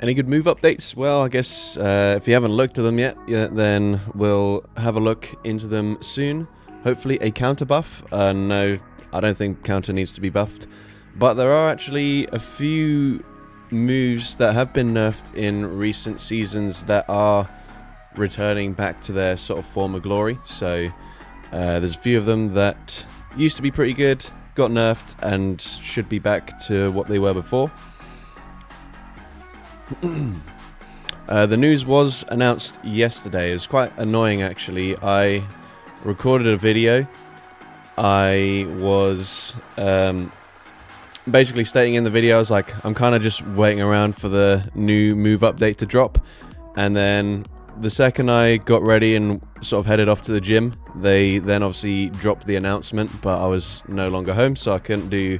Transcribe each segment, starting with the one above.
Any good move updates? Well, I guess if you haven't looked at them yet, then we'll have a look into them soon. Hopefully a counter buff. No, I don't think counter needs to be buffed. But there are actually a few moves that have been nerfed in recent seasons that are returning back to their sort of former glory. So there's a few of them that used to be pretty good, got nerfed, and should be back to what they were before. The news was announced yesterday. It was quite annoying, actually. I recorded a video. I was basically stating in the video, I was like, I'm kind of just waiting around for the new move update to drop. And then the second I got ready and sort of headed off to the gym, they then obviously dropped the announcement, but I was no longer home, so I couldn't do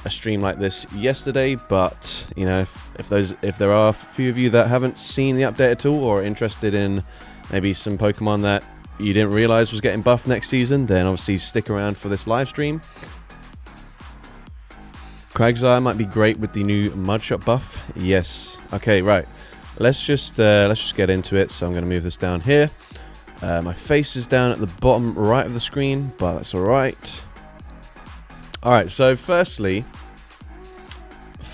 a stream like this yesterday. But you know, if there are a few of you that haven't seen the update at all, or are interested in maybe some Pokemon that you didn't realize was getting buffed next season, then obviously stick around for this live stream. Quagsire might be great with the new Mudshot buff. Yes. Okay, right. Let's just get into it. So I'm going to move this down here. My face is down at the bottom right of the screen, but that's all right. All right. So firstly,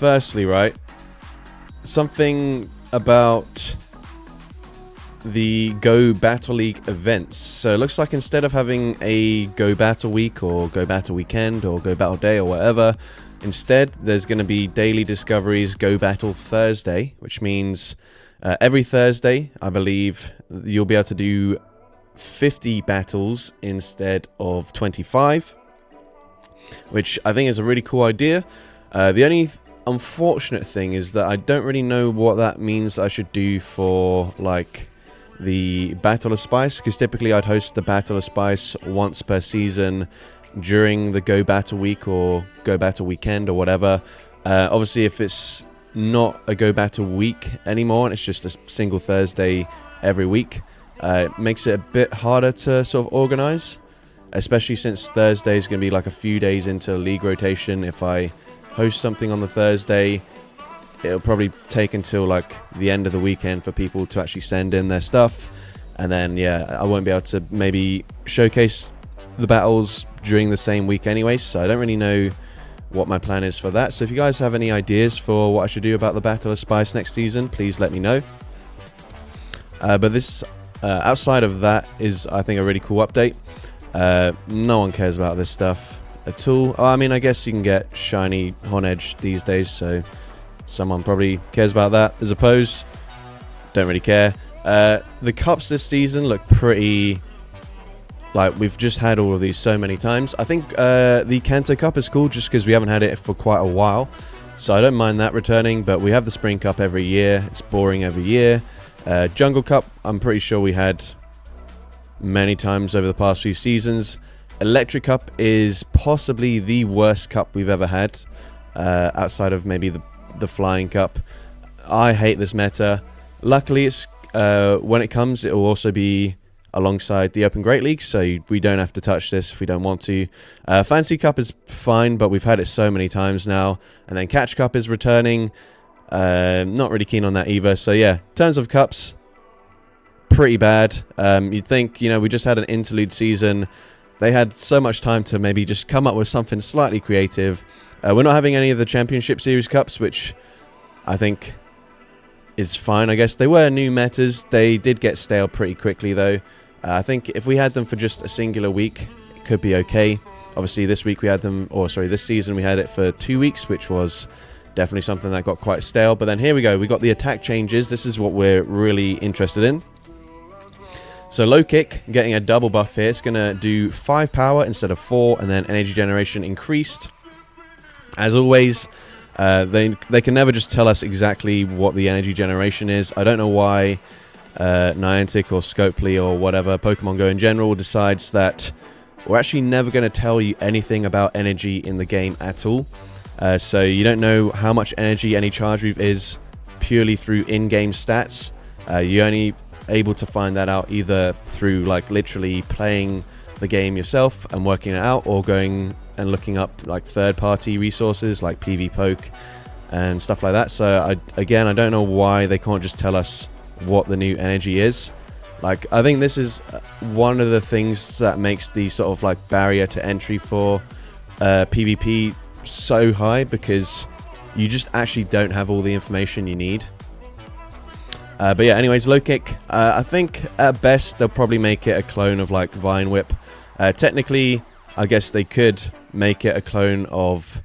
right, something about the Go Battle League events. So it looks like instead of having a Go Battle Week or Go Battle Weekend or Go Battle Day or whatever, instead there's going to be daily discoveries Go Battle Thursday, which means every Thursday, I believe, you'll be able to do 50 battles instead of 25, which I think is a really cool idea. The only unfortunate thing is that I don't really know what that means I should do for, like, the Battle of Spice, because typically I'd host the Battle of Spice once per season during the Go Battle Week or Go Battle Weekend or whatever. Obviously, if it's not a Go Battle Week anymore and it's just a single Thursday every week, it makes it a bit harder to sort of organize, especially since Thursday is going to be like a few days into league rotation. If I host something on the Thursday, it'll probably take until like the end of the weekend for people to actually send in their stuff, and then yeah, I won't be able to maybe showcase the battles during the same week anyway, so I don't really know what my plan is for that. So if you guys have any ideas for what I should do about the Battle of Spice next season, please let me know. But this outside of that is, I think, a really cool update. No one cares about this stuff at all. I mean, I guess you can get shiny Honedge these days, so someone probably cares about that. As opposed, don't really care. The cups this season look pretty, like, we've just had all of these so many times. I think the Kanto Cup is cool just because we haven't had it for quite a while, so I don't mind that returning. But we have the Spring Cup every year. It's boring every year. Jungle Cup, I'm pretty sure we had many times over the past few seasons. Electric Cup is possibly the worst cup we've ever had, outside of maybe the Flying Cup. I hate this meta. Luckily, it's when it comes, it will also be alongside the Open Great League, so we don't have to touch this if we don't want to. Fantasy Cup is fine, but we've had it so many times now. And then Catch Cup is returning. Not really keen on that either. So yeah, in terms of cups, pretty bad. You'd think, you know, we just had an interlude season. They had so much time to maybe just come up with something slightly creative. We're not having any of the Championship Series Cups, which I think is fine, I guess. They were new metas. They did get stale pretty quickly, though. I think if we had them for just a singular week, it could be okay. Obviously, this week we had them, or sorry, this season we had it for 2 weeks, which was definitely something that got quite stale. But then here we go. We got the attack changes. This is what we're really interested in. So Low Kick, getting a double buff here. It's going to do 5 power instead of 4, and then energy generation increased. As always, they can never just tell us exactly what the energy generation is. I don't know why Niantic or Scopely or whatever, Pokemon Go in general, decides that we're actually never going to tell you anything about energy in the game at all. So you don't know how much energy any charge move is purely through in-game stats. You're only able to find that out either through like literally playing the game yourself and working it out, or going and looking up like third-party resources like PvPoke and stuff like that. So I don't know why they can't just tell us what the new energy is. Like, I think this is one of the things that makes the sort of like barrier to entry for PvP so high, because you just actually don't have all the information you need. But yeah, anyways, low kick. I think at best they'll probably make it a clone of like Vine Whip. Technically, I guess they could make it a clone of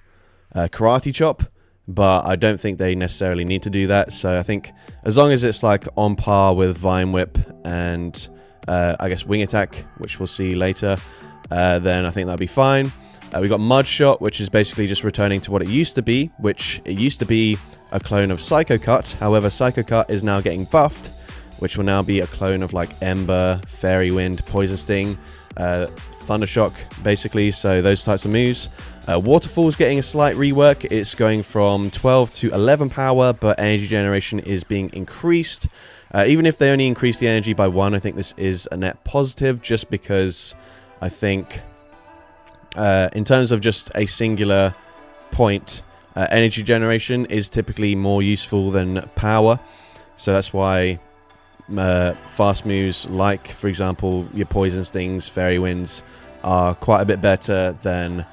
Karate Chop, but I don't think they necessarily need to do that. So I think as long as it's like on par with Vine Whip and I guess Wing Attack, which we'll see later, then I think that'll be fine. We got Mud Shot, which is basically just returning to what it used to be, which it used to be a clone of Psycho Cut. However, Psycho Cut is now getting buffed, which will now be a clone of like Ember, Fairy Wind, Poison Sting, Thunder Shock, basically. So those types of moves. Waterfall's getting a slight rework. It's going from 12 to 11 power, but energy generation is being increased. Even if they only increase the energy by 1, I think this is a net positive, just because I think in terms of just a singular point, energy generation is typically more useful than power. So that's why fast moves like, for example, your Poison Stings, Fairy Winds are quite a bit better than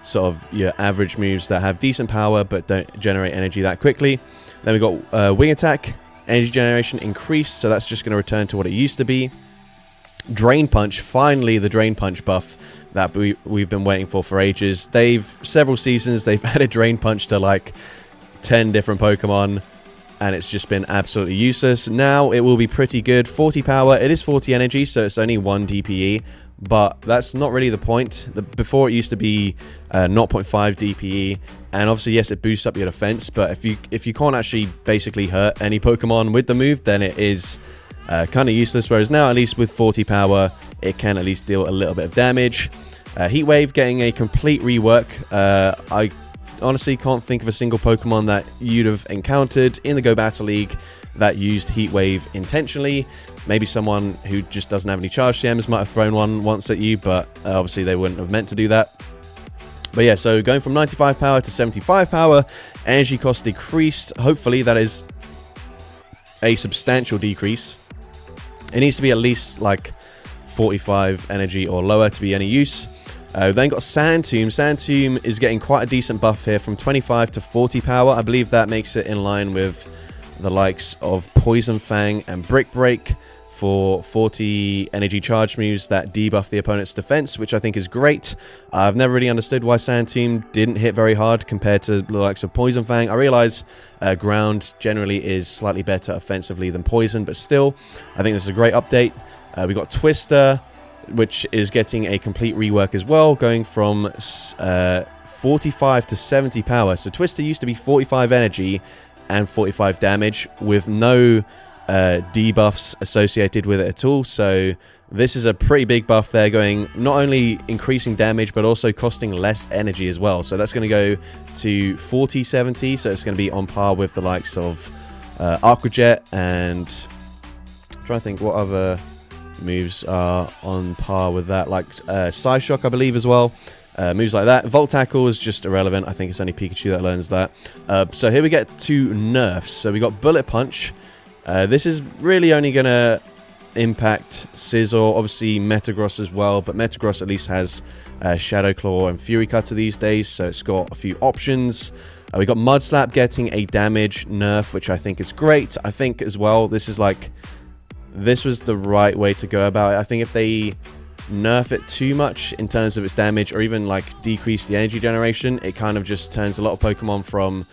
sort of your average moves that have decent power but don't generate energy that quickly. Then we got Wing Attack, energy generation increased, so that's just going to return to what it used to be. Drain Punch, finally the Drain Punch buff that we've been waiting for ages. Several seasons they've added Drain Punch to like 10 different Pokemon, and it's just been absolutely useless. Now it will be pretty good. 40 power, it is 40 energy, so it's only 1 DPE, but that's not really the point. Before it used to be 0.5 DPE, and obviously yes, it boosts up your defense, but if you can't actually basically hurt any Pokemon with the move, then it is kind of useless. Whereas now, at least with 40 power, it can at least deal a little bit of damage. Heat Wave getting a complete rework. I honestly can't think of a single Pokemon that you'd have encountered in the Go Battle League that used Heat Wave intentionally. Maybe someone who just doesn't have any charge TMs might have thrown one once at you, but obviously they wouldn't have meant to do that. But yeah, so going from 95 power to 75 power, energy cost decreased. Hopefully that is a substantial decrease. It needs to be at least like 45 energy or lower to be any use. Then got Sand Tomb. Sand Tomb is getting quite a decent buff here from 25 to 40 power. I believe that makes it in line with the likes of Poison Fang and Brick Break for 40 energy charge moves that debuff the opponent's defense, which I think is great. I've never really understood why Sand Tomb didn't hit very hard compared to the likes of Poison Fang. I realize ground generally is slightly better offensively than poison, but still, I think this is a great update. We got Twister, which is getting a complete rework as well, going from 45 to 70 power. So Twister used to be 45 energy and 45 damage with no debuffs associated with it at all. So this is a pretty big buff there, going not only increasing damage but also costing less energy as well. So that's going to go to 40-70, so it's going to be on par with the likes of Aqua Jet, and I'm trying to think what other moves are on par with that, like Psyshock I believe as well. Moves like that. Volt Tackle is just irrelevant. I think it's only Pikachu that learns that. So here we get two nerfs. So we got Bullet Punch. This is really only going to impact Scizor, obviously Metagross as well, but Metagross at least has Shadow Claw and Fury Cutter these days, so it's got a few options. We got Mud Slap getting a damage nerf, which I think is great. I think as well this was the right way to go about it. I think if they nerf it too much in terms of its damage, or even like decrease the energy generation, it kind of just turns a lot of Pokemon from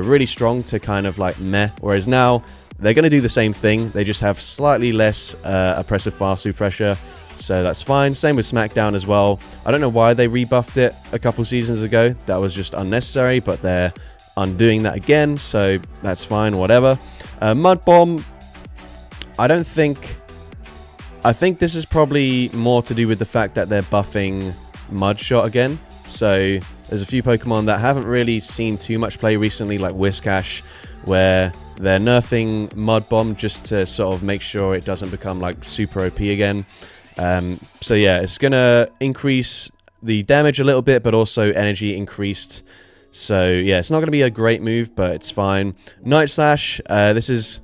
really strong to kind of like meh. Whereas now they're going to do the same thing, they just have slightly less oppressive fast food pressure, so that's fine. Same with Smackdown as well. I don't know why they rebuffed it a couple seasons ago. That was just unnecessary, but they're undoing that again, so that's fine, whatever. Mud Bomb, I think this is probably more to do with the fact that they're buffing Mud Shot again. So there's a few Pokemon that haven't really seen too much play recently, like Whiscash, where they're nerfing Mud Bomb just to sort of make sure it doesn't become like super OP again. So yeah, it's going to increase the damage a little bit, but also energy increased So yeah, it's not going to be a great move, but it's fine. Night Slash, this is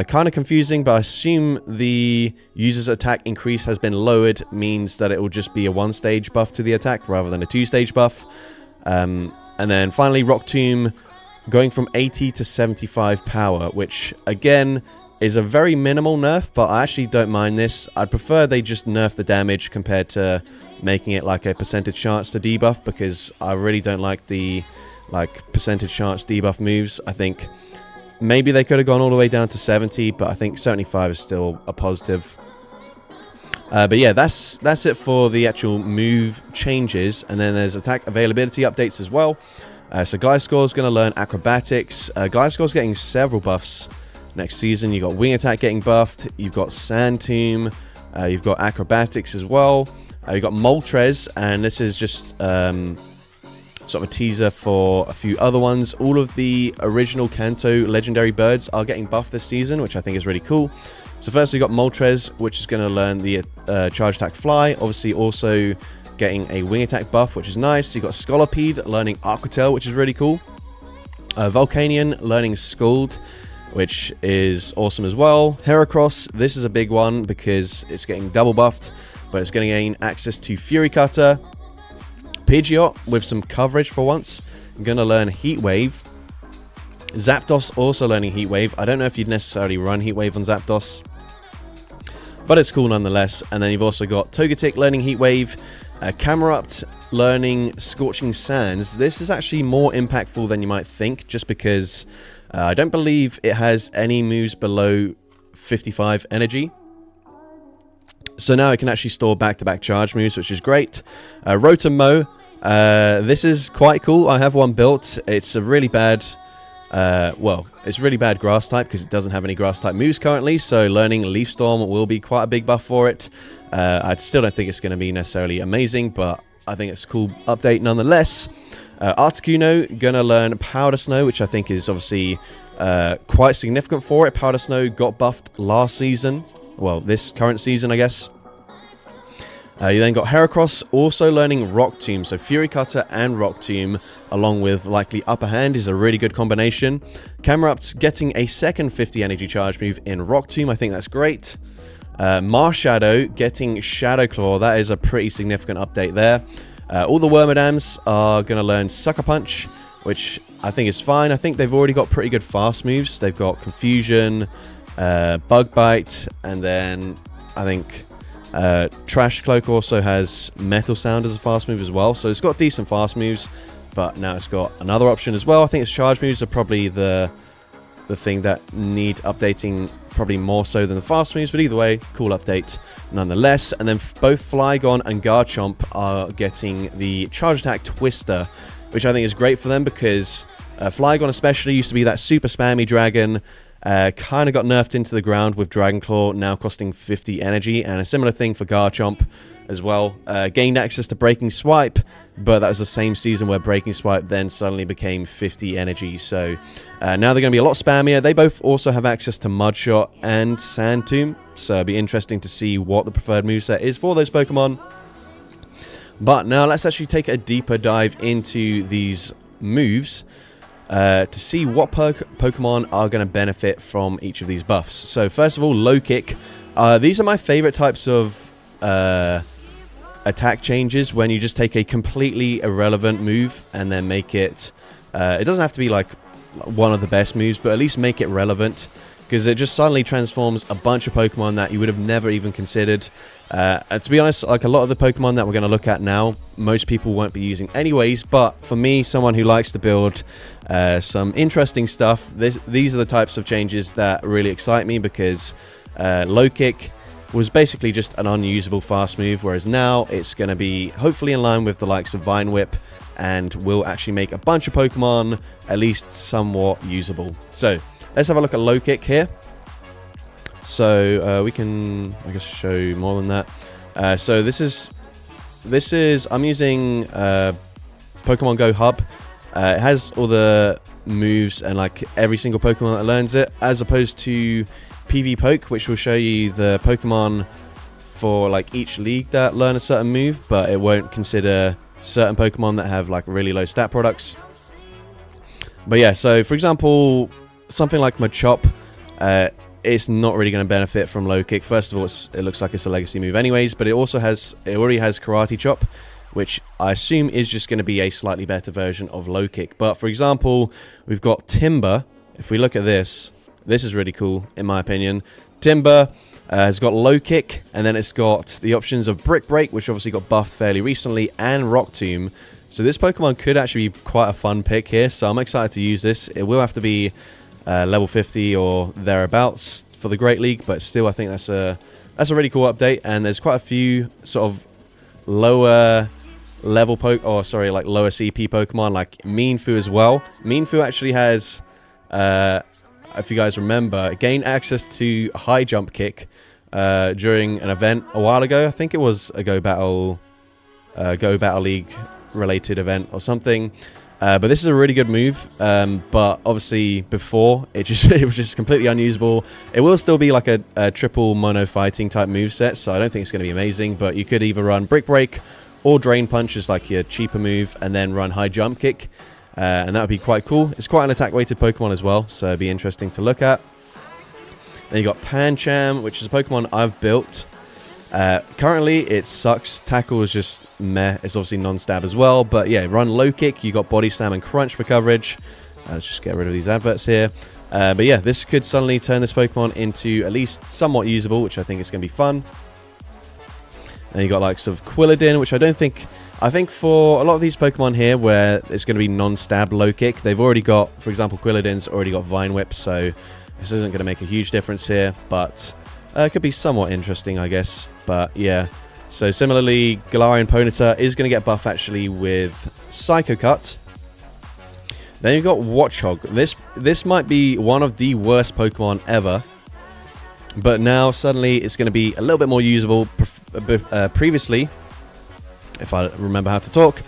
kind of confusing, but I assume the user's attack increase has been lowered, means that it will just be a 1-stage buff to the attack rather than a 2-stage buff. And then finally, Rock Tomb going from 80 to 75 power, which again is a very minimal nerf, but I actually don't mind this. I'd prefer they just nerf the damage compared to making it like a percentage chance to debuff, because I really don't like the percentage chance debuff moves. I think maybe they could have gone all the way down to 70, but I think 75 is still a positive. But yeah, that's it for the actual move changes, and then there's attack availability updates as well. So Gliscor's going to learn Acrobatics. Gliscor's getting several buffs next season. You've got Wing Attack getting buffed, you've got Sand Tomb, you've got Acrobatics as well. You've got Moltres, and this is just sort of a teaser for a few other ones. All of the original Kanto legendary birds are getting buffed this season, which I think is really cool. So first we've got Moltres, which is going to learn the charge attack Fly, obviously also getting a wing attack buff, which is nice. You've got Scolipede learning Aquatail, which is really cool. Volcanion learning Scald, which is awesome as well. Heracross, this is a big one because it's getting double buffed, but it's going to gain access to Fury Cutter. Pidgeot with some coverage for once, going to learn Heat Wave. Zapdos also learning Heat Wave. I don't know if you'd necessarily run Heat Wave on Zapdos, but it's cool nonetheless. And then you've also got Togetic learning Heat Wave. Camerupt learning Scorching Sands. This is actually more impactful than you might think, just because I don't believe it has any moves below 55 energy. So now it can actually store back-to-back charge moves, which is great. Rotom-Mow. This is quite cool. I have one built. It's a really bad... it's really bad grass type because it doesn't have any grass type moves currently, so learning Leaf Storm will be quite a big buff for it. I still don't think it's going to be necessarily amazing, but I think it's a cool update nonetheless. Articuno gonna learn Powder Snow, which I think is obviously quite significant for it. Powder Snow got buffed last season, well, this current season, I guess. You then got Heracross also learning Rock Tomb, so Fury Cutter and Rock Tomb, along with likely Upper Hand, is a really good combination. Camerupt's getting a second 50 energy charge move in Rock Tomb, I think that's great. Marshadow getting Shadow Claw, that is a pretty significant update there. All the Wormadams are going to learn Sucker Punch, which I think is fine. I think they've already got pretty good fast moves. They've got Confusion, Bug Bite, and then I think... Trash Cloak also has Metal Sound as a fast move as well, so it's got decent fast moves, but now it's got another option as well. I think its charge moves are probably the thing that need updating probably more so than the fast moves, but either way, cool update nonetheless. And then both Flygon and Garchomp are getting the charge attack Twister, which I think is great for them because Flygon especially used to be that super spammy dragon. Kind of got nerfed into the ground with Dragon Claw now costing 50 energy, and a similar thing for Garchomp as well. Gained access to Breaking Swipe, but that was the same season where Breaking Swipe then suddenly became 50 energy, so now they're going to be a lot spammier. They both also have access to Mudshot and Sand Tomb, so it'll be interesting to see what the preferred moveset is for those Pokemon. But now let's actually take a deeper dive into these moves to see what Pokemon are going to benefit from each of these buffs. So first of all, Low Kick. These are my favorite types of attack changes, when you just take a completely irrelevant move and then make it... it doesn't have to be like one of the best moves, but at least make it relevant, because it just suddenly transforms a bunch of Pokemon that you would have never even considered. And to be honest, like a lot of the Pokemon that we're going to look at now, most people won't be using anyways, but for me, someone who likes to build some interesting stuff, these are the types of changes that really excite me, because Low Kick was basically just an unusable fast move, whereas now it's going to be hopefully in line with the likes of Vine Whip, and will actually make a bunch of Pokemon at least somewhat usable. So let's have a look at Low Kick here. So we can, I guess, show more than that. So this is I'm using Pokemon Go Hub. It has all the moves and like every single Pokemon that learns it, as opposed to PV Poke, which will show you the Pokemon for like each league that learn a certain move, but it won't consider certain Pokemon that have like really low stat products. But yeah, so for example, something like Machop, it's not really going to benefit from low kick. First of all, it looks like it's a legacy move anyways, but it already has Karate Chop, which I assume is just going to be a slightly better version of low kick. But for example, we've got Timber. If we look at this is really cool in my opinion. Timber has got low kick, and then it's got the options of Brick Break, which obviously got buffed fairly recently, and Rock Tomb. So this Pokemon could actually be quite a fun pick here, so I'm excited to use this. It will have to be level 50 or thereabouts for the Great League, but still I think that's a really cool update. And there's quite a few sort of lower level lower CP Pokemon, like Meanfu as well. Meanfu actually has, if you guys remember, gained access to High Jump Kick during an event a while ago. I think it was a Go Battle League related event or something. But this is a really good move, but obviously before it was just completely unusable. It will still be like a triple mono fighting type moveset, so I don't think it's going to be amazing, but you could either run Brick Break or Drain Punch as like your cheaper move, and then run High Jump Kick, and that would be quite cool. It's quite an attack weighted Pokemon as well, so it'd be interesting to look at. Then you got Pancham, which is a Pokemon I've built. Currently it sucks. Tackle is just meh. It's obviously non-stab as well, but yeah, run low kick. You got Body Slam and Crunch for coverage. Let's just get rid of these adverts here. But yeah, this could suddenly turn this Pokemon into at least somewhat usable, which I think is going to be fun. Then you got like sort of Quilladin, which I think for a lot of these Pokemon here where it's going to be non-stab low kick, they've already got, for example, Quilladin's already got Vine Whip, so this isn't going to make a huge difference here, but it could be somewhat interesting, I guess. But yeah, so similarly, Galarian Ponyta is going to get buff actually with Psycho Cut. Then you've got Watchog. This might be one of the worst Pokemon ever, but now suddenly it's going to be a little bit more usable. Previously, if I remember how to talk,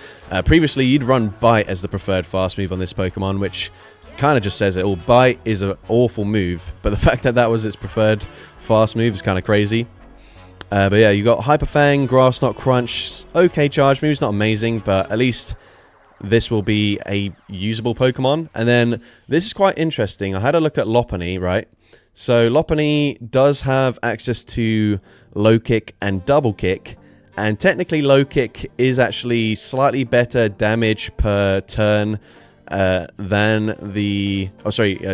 previously you'd run Bite as the preferred fast move on this Pokemon, which kind of just says it all. Bite is an awful move, but the fact that that was its preferred fast move is kind of crazy. But yeah, you got Hyper Fang, Grass Knot, Crunch. Okay, charge moves, not amazing, but at least this will be a usable Pokemon. And then this is quite interesting. I had a look at Lopunny, right? So Lopunny does have access to low kick and double kick, and technically low kick is actually slightly better damage per turn than the...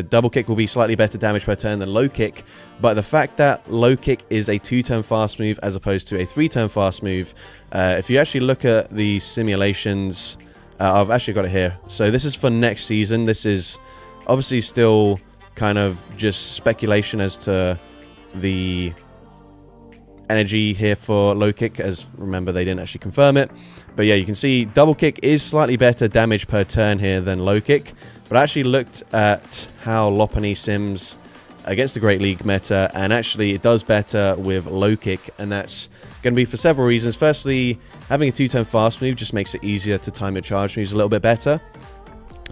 double kick will be slightly better damage per turn than low kick, but the fact that low kick is a 2-turn fast move as opposed to a 3-turn fast move, if you actually look at the simulations, I've actually got it here. So this is for next season. This is obviously still kind of just speculation as to the energy here for low kick, as remember they didn't actually confirm it. But yeah, you can see double kick is slightly better damage per turn here than low kick. But I actually looked at how Lopunny sims against the Great League meta, and actually it does better with low kick, and that's going to be for several reasons. Firstly, having a 2-turn fast move just makes it easier to time your charge moves a little bit better.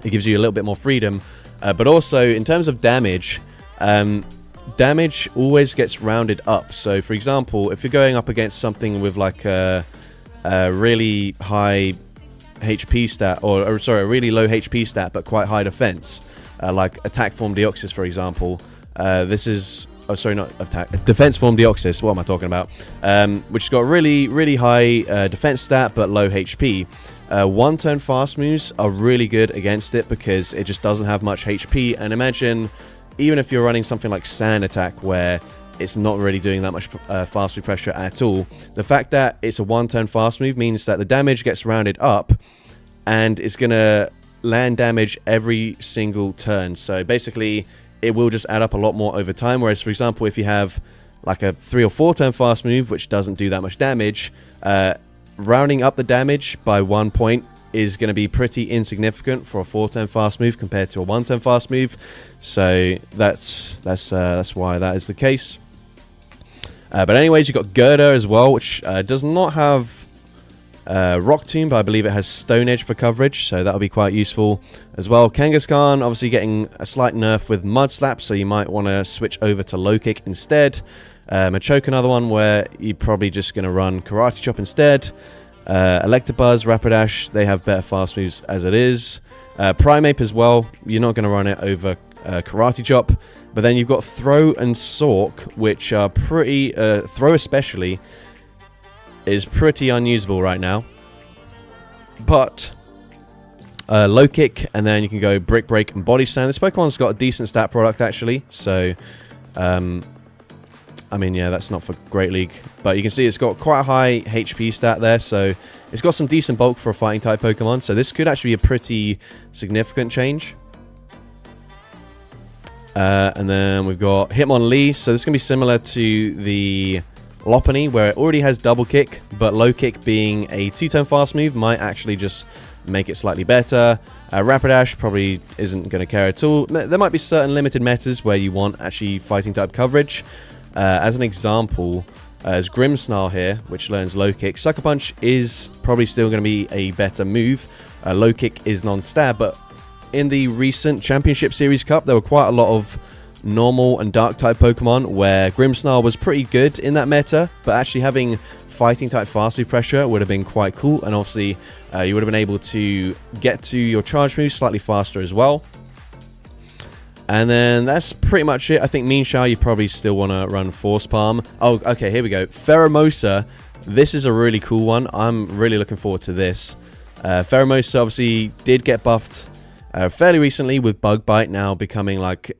It gives you a little bit more freedom. But also, in terms of damage, damage always gets rounded up. So, for example, if you're going up against something with like a really high HP stat, or sorry, a really low HP stat but quite high defense, like Attack Form Deoxys, for example, this is... Oh, sorry, not attack. Defense Form Deoxys, what am I talking about? Which has got really, really high defense stat but low HP. 1-turn fast moves are really good against it because it just doesn't have much HP. And imagine, even if you're running something like Sand Attack where it's not really doing that much fast move pressure at all, the fact that it's a 1-turn fast move means that the damage gets rounded up and it's going to land damage every single turn. So basically, it will just add up a lot more over time. Whereas, for example, if you have like a 3 or 4-turn fast move, which doesn't do that much damage, rounding up the damage by 1 point is going to be pretty insignificant for a 4-turn fast move compared to a 1-turn fast move. So that's why that is the case. But anyways, you've got Gerda as well, which does not have Rock Tomb, but I believe it has Stone Edge for coverage, so that'll be quite useful as well. Kangaskhan obviously getting a slight nerf with Mud Slap, so you might want to switch over to low kick instead. Machoke, another one where you're probably just going to run Karate Chop instead. Electabuzz, Rapidash, they have better fast moves as it is. Primeape as well, you're not going to run it over Karate Chop. But then you've got Throw and Sork, which are pretty... Throw especially is pretty unusable right now. But Low Kick, and then you can go Brick Break and Body Slam. This Pokemon's got a decent stat product actually, so I mean, yeah, that's not for Great League, but you can see it's got quite a high HP stat there, so it's got some decent bulk for a fighting type Pokemon, so this could actually be a pretty significant change. And then we've got Hitmonlee, so this is going to be similar to the Lopunny, where it already has Double Kick, but Low Kick being a 2-turn fast move might actually just make it slightly better. Rapidash probably isn't going to care at all. There might be certain limited metas where you want actually fighting type coverage. As an example, as Grimmsnarl here, which learns Low Kick, Sucker Punch is probably still going to be a better move. Low Kick is non-stab, but in the recent Championship Series Cup, there were quite a lot of normal and dark type Pokemon where Grimmsnarl was pretty good in that meta, but actually having fighting type fast move pressure would have been quite cool, and obviously you would have been able to get to your charge moves slightly faster as well. And then that's pretty much it. I think Mean Shower, you probably still want to run Force Palm. Oh, okay, here we go. Pheromosa. This is a really cool one. I'm really looking forward to this. Pheromosa obviously did get buffed fairly recently with Bug Bite now becoming like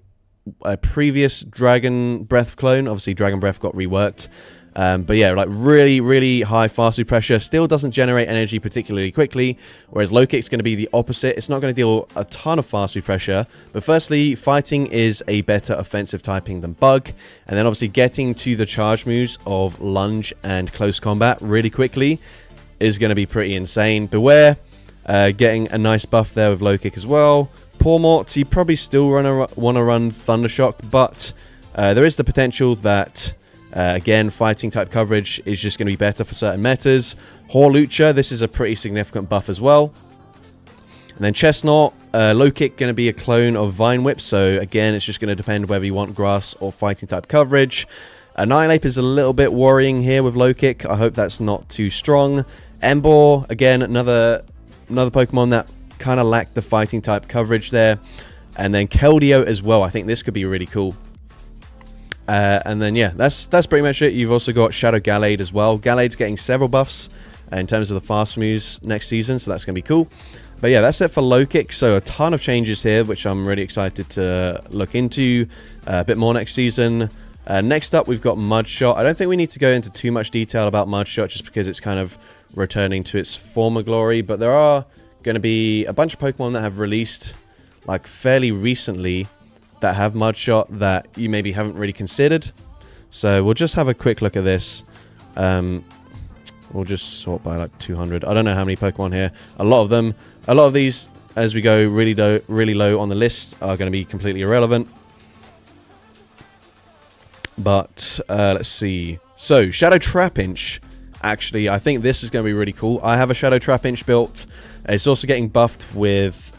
a previous Dragon Breath clone. Obviously, Dragon Breath got reworked. But yeah, like really high fast move pressure. Still doesn't generate energy particularly quickly, whereas Low Kick's going to be the opposite. It's not going to deal a ton of fast move pressure, but firstly, fighting is a better offensive typing than Bug, and then obviously getting to the charge moves of Lunge and Close Combat really quickly is going to be pretty insane. Beware, getting a nice buff there with Low Kick as well. Pawmort, you probably still want to run Thundershock, but there is the potential that again, fighting type coverage is just going to be better for certain metas. Horlucha, this is a pretty significant buff as well. And then Chestnut, Low Kick going to be a clone of Vine Whip, so again, it's just going to depend whether you want grass or fighting type coverage. Nihilape is a little bit worrying here with Low Kick. I hope that's not too strong. Emboar, again, another Pokemon that kind of lacked the fighting type coverage there. And then Keldeo as well. I think this could be really cool. And then yeah, that's pretty much it. You've also got Shadow Gallade as well. Gallade's getting several buffs in terms of the fast moves next season, so that's going to be cool. But yeah, that's it for Low Kick. So a ton of changes here, which I'm really excited to look into a bit more next season. Next up, we've got Mudshot. I don't think we need to go into too much detail about Mudshot, just because it's kind of returning to its former glory. But there are going to be a bunch of Pokemon that have released like fairly recently that have Mudshot that you maybe haven't really considered. So we'll just have a quick look at this. We'll just sort by like 200. I don't know how many Pokemon here. A lot of these, as we go really low on the list, are going to be completely irrelevant. But let's see. So Shadow Trapinch. Actually, I think this is going to be really cool. I have a Shadow Trapinch built. It's also getting buffed with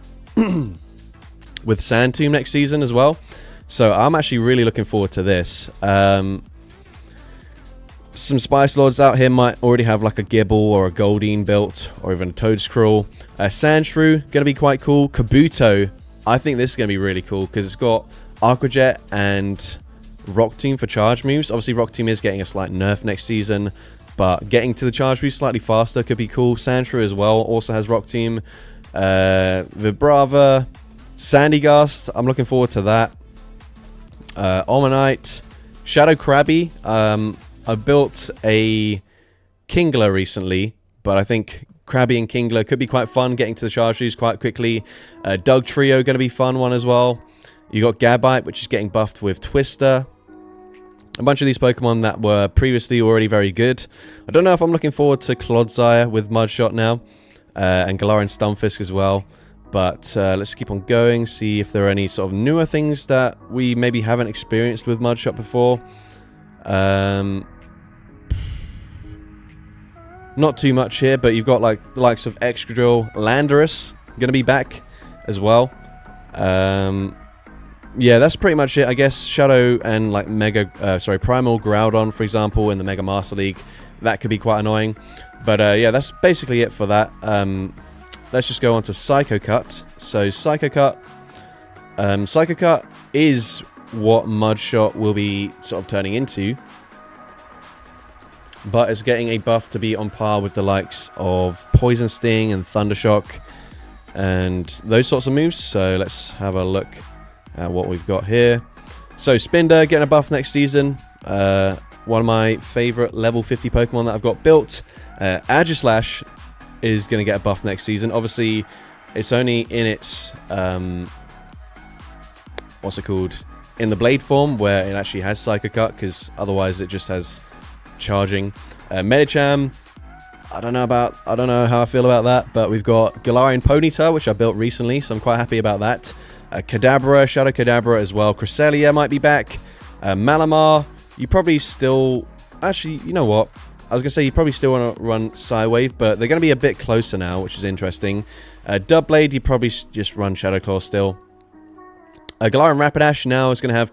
with Sand Tomb next season as well. So I'm actually really looking forward to this. Some Spice Lords out here might already have like a Gibble or a Goldeen built, or even a Toedscruel. Sandshrew, going to be quite cool. Kabuto, I think this is going to be really cool because it's got Aqua Jet and Rock Tomb for charge moves. Obviously, Rock Tomb is getting a slight nerf next season, but getting to the charge moves slightly faster could be cool. Sandshrew as well also has Rock Tomb. Vibrava, Sandygast, I'm looking forward to that. Omanite, Shadow Krabby. I built a Kingler recently, but I think Krabby and Kingler could be quite fun, getting to the charge moves quite quickly. Doug Trio, going to be fun one as well. You got Gabite, which is getting buffed with Twister. A bunch of these Pokemon that were previously already very good. I don't know if I'm looking forward to Clodsire with Mudshot now. And Galarian Stunfisk as well. But let's keep on going, see if there are any sort of newer things that we maybe haven't experienced with Mudshot before. Not too much here, but you've got like the likes of Excadrill, Landorus going to be back as well. Yeah, that's pretty much it, I guess. Shadow and like Primal Groudon, for example, in the Mega Master League, that could be quite annoying. But yeah, that's basically it for that. let's just go on to Psycho Cut. So Psycho Cut is what Mudshot will be sort of turning into, but it's getting a buff to be on par with the likes of Poison Sting and Thundershock and those sorts of moves. So let's have a look at what we've got here. So Spinder getting a buff next season. One of my favorite level 50 Pokemon that I've got built. Aegislash is going to get a buff next season. Obviously, it's only in its what's it called? In the Blade form, where it actually has Psycho Cut, because otherwise it just has charging. Medicham, I don't know how I feel about that, but we've got Galarian Ponyta, which I built recently, so I'm quite happy about that. Kadabra, Shadow Kadabra as well. Cresselia might be back. Malamar, you probably still... Actually, you know what? I was going to say you probably still want to run Psywave, but they're going to be a bit closer now, which is interesting. Dubblade, you probably just run Shadow Claw still. Galarian Rapidash now is going to have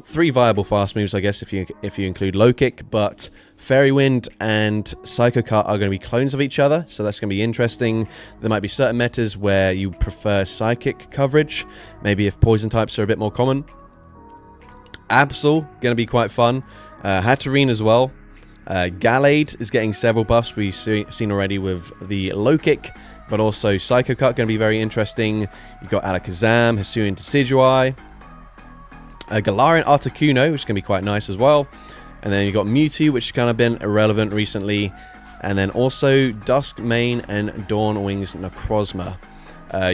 three viable fast moves, I guess, if you include Low Kick, but Fairy Wind and Psycho Cut are going to be clones of each other, so that's going to be interesting. There might be certain metas where you prefer Psychic coverage, maybe if Poison types are a bit more common. Absol, going to be quite fun. Hatterene as well. Gallade is getting several buffs we've seen already with the Low Kick, but also Psycho Cut going to be very interesting. You've got Alakazam, Hisuian Decidueye. Galarian Articuno, which is going to be quite nice as well. And then you've got Mewtwo, which has kind of been irrelevant recently. And then also Duskmane and Dawn Wings Necrozma.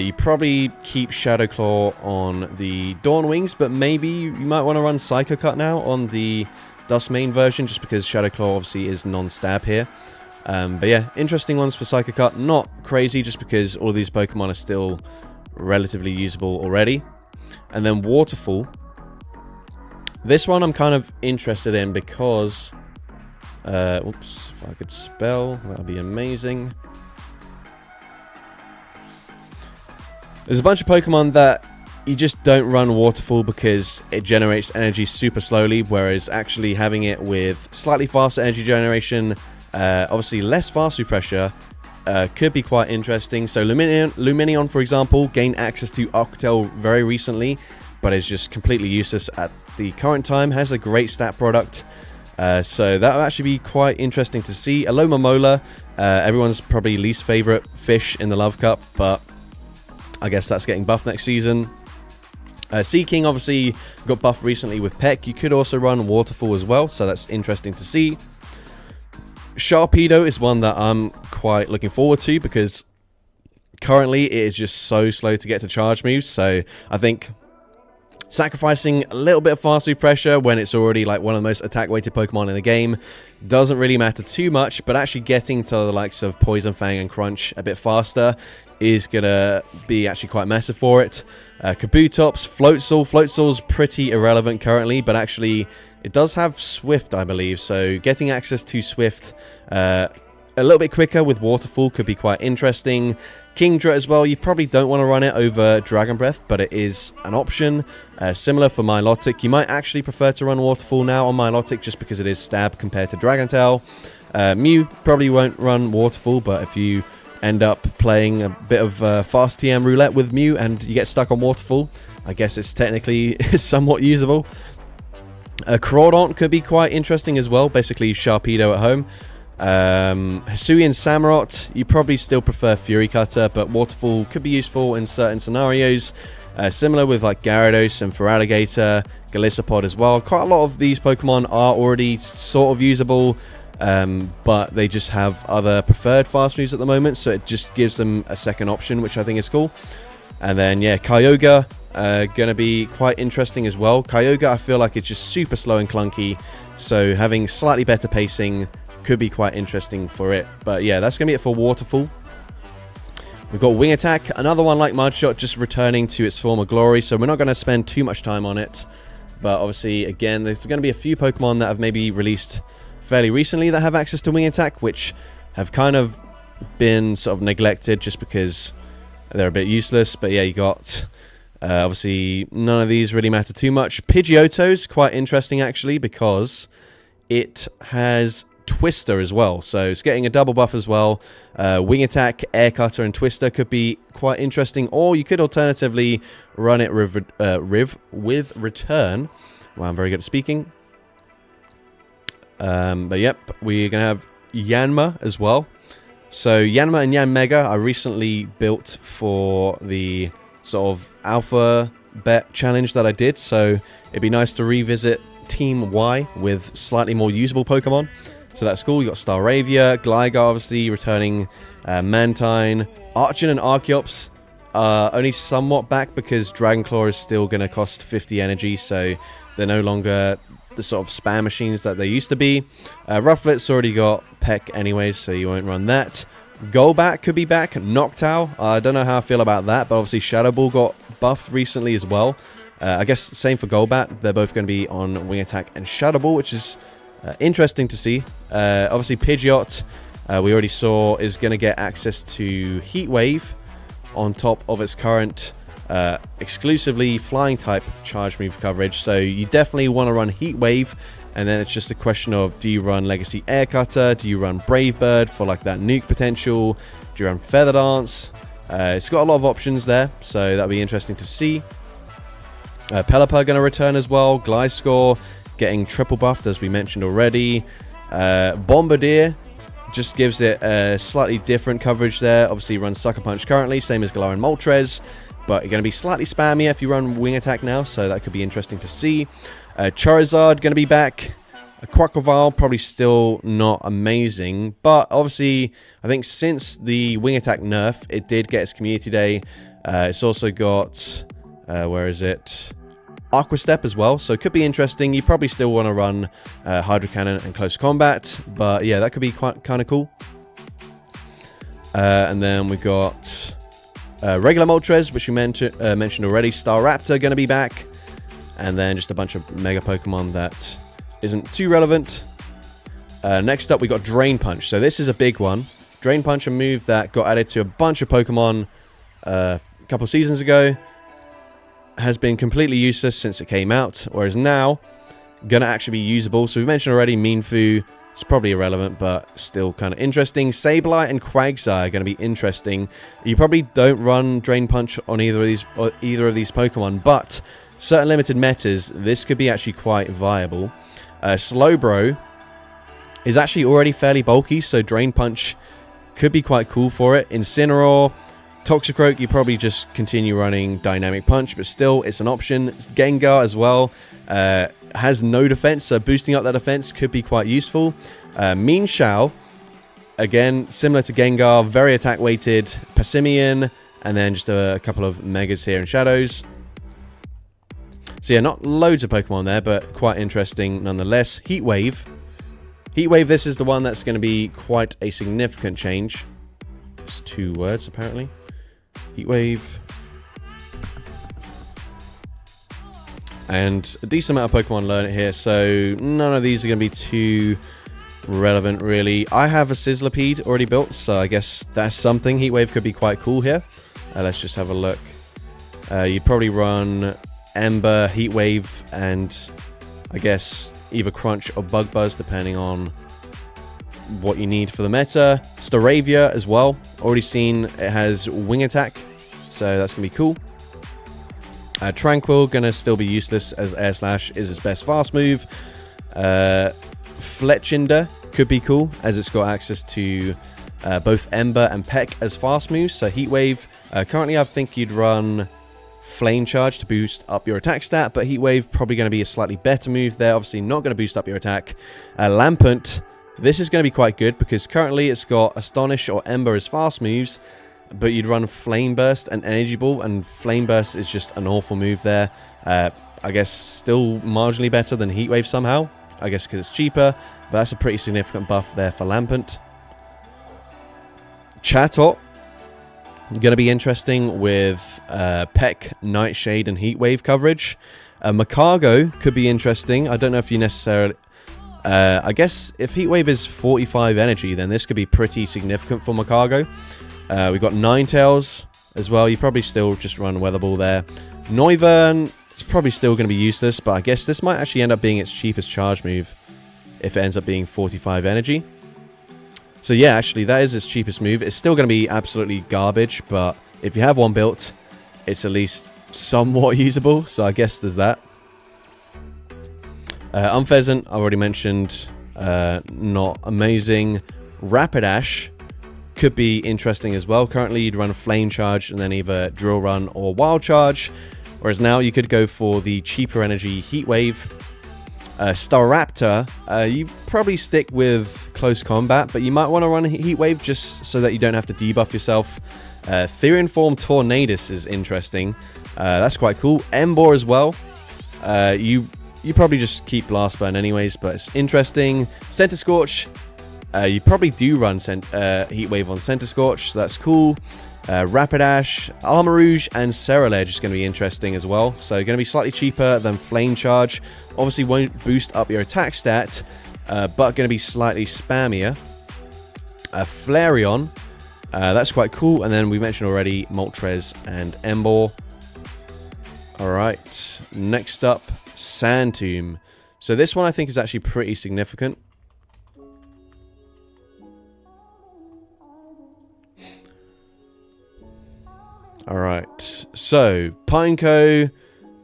You probably keep Shadow Claw on the Dawn Wings, but maybe you might want to run Psycho Cut now on the Duskmane version, just because Shadow Claw obviously is non-stab here. But yeah, interesting ones for Psycho Cut. Not crazy, just because all of these Pokemon are still relatively usable already. And then Waterfall. This one I'm kind of interested in because... oops, if I could spell, that would be amazing. There's a bunch of Pokemon that you just don't run Waterfall because it generates energy super slowly, whereas actually having it with slightly faster energy generation, obviously less fast pressure, could be quite interesting. So Lumineon, for example, gained access to Octel very recently, but is just completely useless at the current time. Has a great stat product, so that will actually be quite interesting to see. Alomomola, everyone's probably least favorite fish in the Love Cup, but I guess that's getting buffed next season. Seaking obviously got buffed recently with Peck. You could also run Waterfall as well, so that's interesting to see. Sharpedo is one that I'm quite looking forward to because currently it is just so slow to get to charge moves, so I think sacrificing a little bit of fast move pressure when it's already like one of the most attack-weighted Pokemon in the game doesn't really matter too much, but actually getting to the likes of Poison Fang and Crunch a bit faster is going to be actually quite massive for it. Kabutops, Floatzel. Floatzel's pretty irrelevant currently, but actually it does have Swift, I believe, so getting access to Swift a little bit quicker with Waterfall could be quite interesting. Kingdra as well, you probably don't want to run it over Dragon Breath, but it is an option. Similar for Milotic, you might actually prefer to run Waterfall now on Milotic just because it is stab compared to Dragon Tail. Mew probably won't run Waterfall, but if you end up playing a bit of fast TM roulette with Mew and you get stuck on Waterfall, I guess it's technically somewhat usable. Crawdont could be quite interesting as well, basically Sharpedo at home. Hisuian Samurott, you probably still prefer Fury Cutter, but Waterfall could be useful in certain scenarios. Similar with like Gyarados and Feraligatr, Golisopod as well. Quite a lot of these Pokemon are already sort of usable, but they just have other preferred fast moves at the moment, so it just gives them a second option, which I think is cool. And then yeah, Kyogre, gonna be quite interesting as well. Kyogre, I feel like it's just super slow and clunky, so having slightly better pacing could be quite interesting for it. But yeah, that's gonna be it for Waterfall. We've got Wing Attack, another one like Mudshot, just returning to its former glory, so we're not going to spend too much time on it. But obviously, again, there's going to be a few Pokemon that have maybe released fairly recently that have access to Wing Attack, which have kind of been sort of neglected just because they're a bit useless. But yeah, you got, obviously, none of these really matter too much. Pidgeotto's quite interesting, actually, because it has Twister as well. So it's getting a double buff as well. Wing Attack, Air Cutter, and Twister could be quite interesting. Or you could alternatively run it with Return. Well, I'm very good at speaking. But yep, we're going to have Yanma as well. So Yanma and Yan Mega I recently built for the sort of alpha bet challenge that I did. So it'd be nice to revisit Team Y with slightly more usable Pokemon. So that's cool. You got Staravia, Gligar obviously returning, Mantine, Archon and Archeops only somewhat back because Dragonclaw is still going to cost 50 energy, so they're no longer the sort of spam machines that they used to be. Rufflet's already got Peck anyways, so you won't run that. Golbat could be back. Noctowl, I don't know how I feel about that, but obviously Shadow Ball got buffed recently as well. I guess same for Golbat. They're both going to be on Wing Attack and Shadow Ball, which is interesting to see. Obviously Pidgeot, we already saw, is going to get access to Heat Wave on top of its current exclusively flying type charge move coverage. So you definitely want to run Heat Wave, and then it's just a question of, do you run Legacy Air Cutter? Do you run Brave Bird for like that nuke potential? Do you run Feather Dance? It's got a lot of options there, so that'll be interesting to see. Pelipper going to return as well. Gliscor getting triple buffed, as we mentioned already. Bombardier just gives it a slightly different coverage there. Obviously runs Sucker Punch currently, same as Galar and Moltres, but you're going to be slightly spammier if you run Wing Attack now, so that could be interesting to see. Charizard going to be back. Quaquaval probably still not amazing, but obviously I think since the Wing Attack nerf, it did get its Community Day. It's also got, where is it? Aqua Step as well, so it could be interesting. You probably still want to run Hydro Cannon and Close Combat, but yeah, that could be quite kind of cool. And then we got regular Moltres, which we mentioned already. Staraptor going to be back, and then just a bunch of Mega Pokemon that isn't too relevant. Next up, we got Drain Punch. So this is a big one. Drain Punch, a move that got added to a bunch of Pokemon a couple seasons ago, has been completely useless since it came out, whereas now gonna actually be usable. So we mentioned already Mienfoo, it's probably irrelevant but still kind of interesting. Sableye and Quagsire are going to be interesting. You probably don't run Drain Punch on either of these Pokemon, but certain limited metas this could be actually quite viable. Slowbro is actually already fairly bulky, so Drain Punch could be quite cool for it. Incineroar, Toxicroak, you probably just continue running Dynamic Punch, but still, it's an option. Gengar as well has no defense, so boosting up that defense could be quite useful. Mean Shao, again, similar to Gengar, very attack-weighted. Passimian, and then just a couple of Megas here in Shadows. So yeah, not loads of Pokemon there, but quite interesting nonetheless. Heat Wave. Heat Wave, this is the one that's going to be quite a significant change. It's 2 words, apparently. Heat Wave. And a decent amount of Pokemon learn it here, so none of these are going to be too relevant, really. I have a Sizzlipede already built, so I guess that's something. Heat Wave could be quite cool here. Let's just have a look. You'd probably run Ember, Heat Wave, and I guess either Crunch or Bug Buzz, depending on what you need for the meta. Staravia as well. Already seen it has Wing Attack, so that's going to be cool. Tranquil, going to still be useless as Air Slash is its best fast move. Fletchinder could be cool as it's got access to both Ember and Peck as fast moves. So Heat Wave, currently I think you'd run Flame Charge to boost up your attack stat, but Heat Wave probably going to be a slightly better move there. Obviously not going to boost up your attack. Lampent, this is going to be quite good because currently it's got Astonish or Ember as fast moves, but you'd run Flame Burst and Energy Ball, and Flame Burst is just an awful move there. I guess still marginally better than Heat Wave somehow, I guess because it's cheaper, but that's a pretty significant buff there for Lampent. Chatot, going to be interesting with Peck, Nightshade, and Heat Wave coverage. Macargo could be interesting. I don't know if you necessarily... I guess if Heat Wave is 45 energy, then this could be pretty significant for Macargo. We've got Ninetales as well. You probably still just run Weather Ball there. Noivern, it's probably still going to be useless, but I guess this might actually end up being its cheapest charge move. if it ends up being 45 energy. So yeah, actually that is its cheapest move. It's still going to be absolutely garbage, but if you have one built, it's at least somewhat usable, so I guess there's that. Unpheasant, I already mentioned, not amazing. Rapidash could be interesting as well. Currently you'd run a Flame Charge and then either Drill Run or Wild Charge, whereas now you could go for the cheaper energy Heat Wave. Staraptor, you probably stick with Close Combat, but you might want to run a Heat Wave just so that you don't have to debuff yourself. Therian Form Tornadus is interesting. That's quite cool. Embor as well. You probably just keep Blast Burn anyways, but it's interesting. Center Scorch. You probably do run Heat Wave on Center Scorch, so that's cool. Rapidash, Armarouge, and Ceruledge is going to be interesting as well. So going to be slightly cheaper than Flame Charge. Obviously won't boost up your attack stat, but going to be slightly spammier. Flareon, that's quite cool. And then we mentioned already Moltres and Embor. Alright, next up, Sand Tomb. So this one I think is actually pretty significant. Alright, so Pineco,